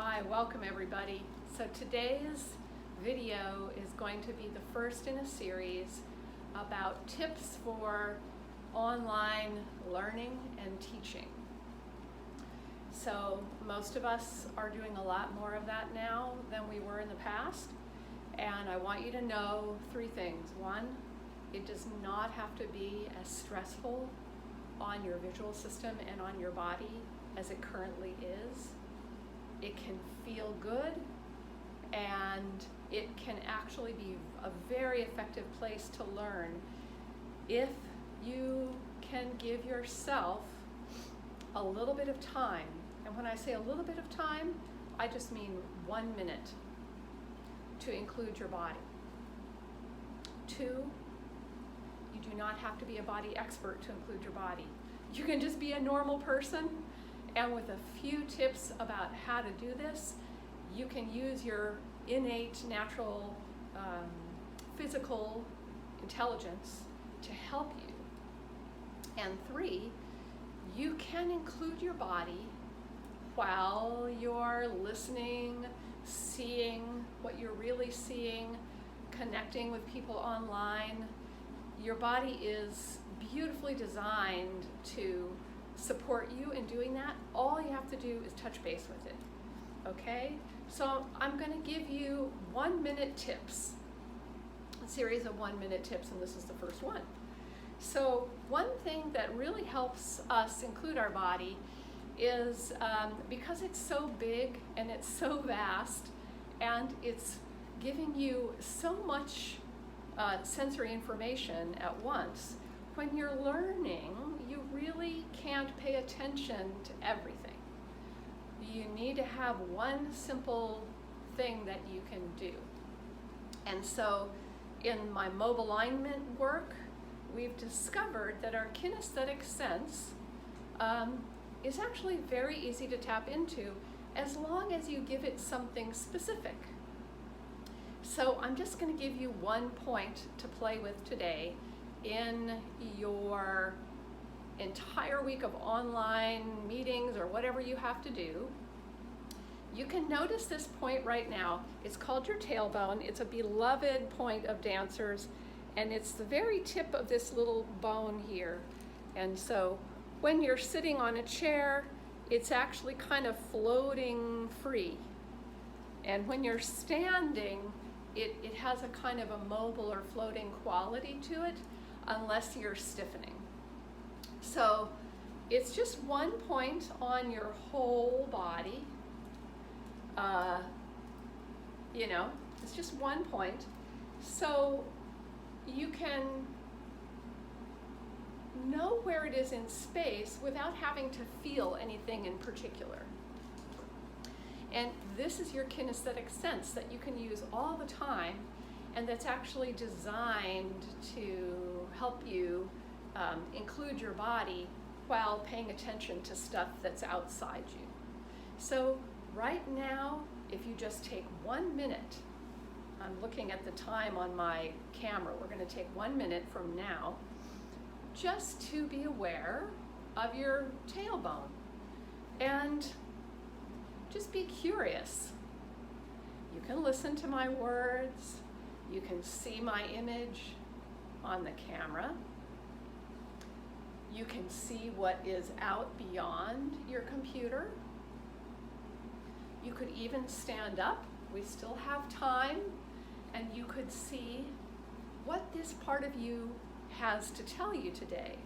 Hi, welcome everybody. So today's video is going to be the first in a series about tips for online learning and teaching. So most of us are doing a lot more of that now than we were in the past. And I want you to know three things. One, it does not have to be as stressful on your visual system and on your body as it currently is. It can feel good, and it can actually be a very effective place to learn if you can give yourself a little bit of time. And when I say a little bit of time, I just mean 1 minute to include your body. 2, you do not have to be a body expert to include your body. You can just be a normal person, and with a few tips about how to do this, you can use your innate natural physical intelligence to help you. And 3, you can include your body while you're listening, seeing what you're really seeing, connecting with people online. Your body is beautifully designed to support you in doing that. All you have to do is touch base with it. Okay? So I'm going to give you 1 minute tips, a series of 1 minute tips, and this is the first one. So one thing that really helps us include our body is because it's so big and it's so vast and it's giving you so much sensory information at once, when you're learning, you really can't pay attention to everything. You need to have one simple thing that you can do. And so in my Mobilignment work, we've discovered that our kinesthetic sense is actually very easy to tap into as long as you give it something specific. So I'm just going to give you 1 point to play with today in your entire week of online meetings or whatever you have to do. You can notice this point right now. It's called your tailbone. It's a beloved point of dancers, and it's the very tip of this little bone here. And so when you're sitting on a chair, it's actually kind of floating free. And when you're standing, it has a kind of a mobile or floating quality to it, unless you're stiffening. So it's just 1 point on your whole body. It's just 1 point. So you can know where it is in space without having to feel anything in particular. And this is your kinesthetic sense that you can use all the time, and that's actually designed to help you include your body while paying attention to stuff that's outside you. So right now, if you just take 1 minute, I'm looking at the time on my camera, we're going to take 1 minute from now, just to be aware of your tailbone and just be curious. You can listen to my words, you can see my image on the camera, you can see what is out beyond your computer. You could even stand up, we still have time, and you could see what this part of you has to tell you today.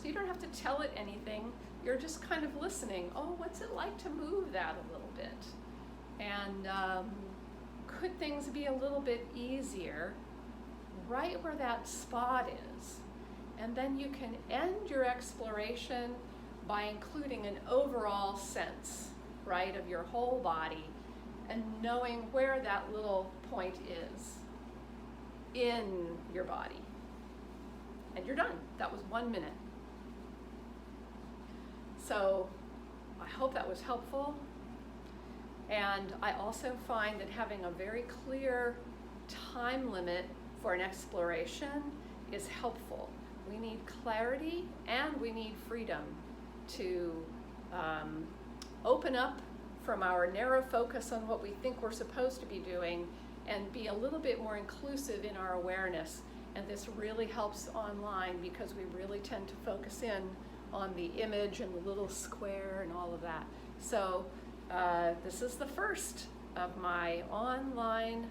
So you don't have to tell it anything, you're just kind of listening. Oh, what's it like to move that a little bit? And could things be a little bit easier right where that spot is? And then you can end your exploration by including an overall sense, right, of your whole body and knowing where that little point is in your body. And you're done. That was 1 minute. So I hope that was helpful. And I also find that having a very clear time limit for an exploration is helpful. We need clarity and we need freedom to open up from our narrow focus on what we think we're supposed to be doing and be a little bit more inclusive in our awareness. And this really helps online because we really tend to focus in on the image and the little square and all of that. So this is the first of my online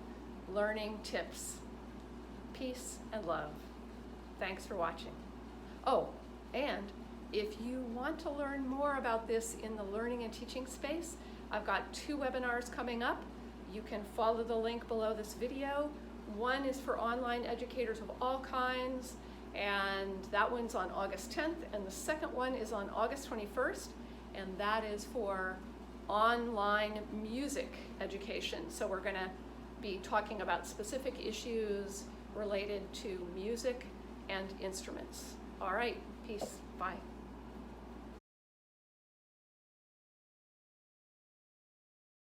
learning tips. Peace and love. Thanks for watching. Oh, and if you want to learn more about this in the learning and teaching space, I've got 2 webinars coming up. You can follow the link below this video. One is for online educators of all kinds, and that one's on August 10th, and the second one is on August 21st, and that is for online music education. So we're going to be talking about specific issues related to music and instruments. All right, peace, bye.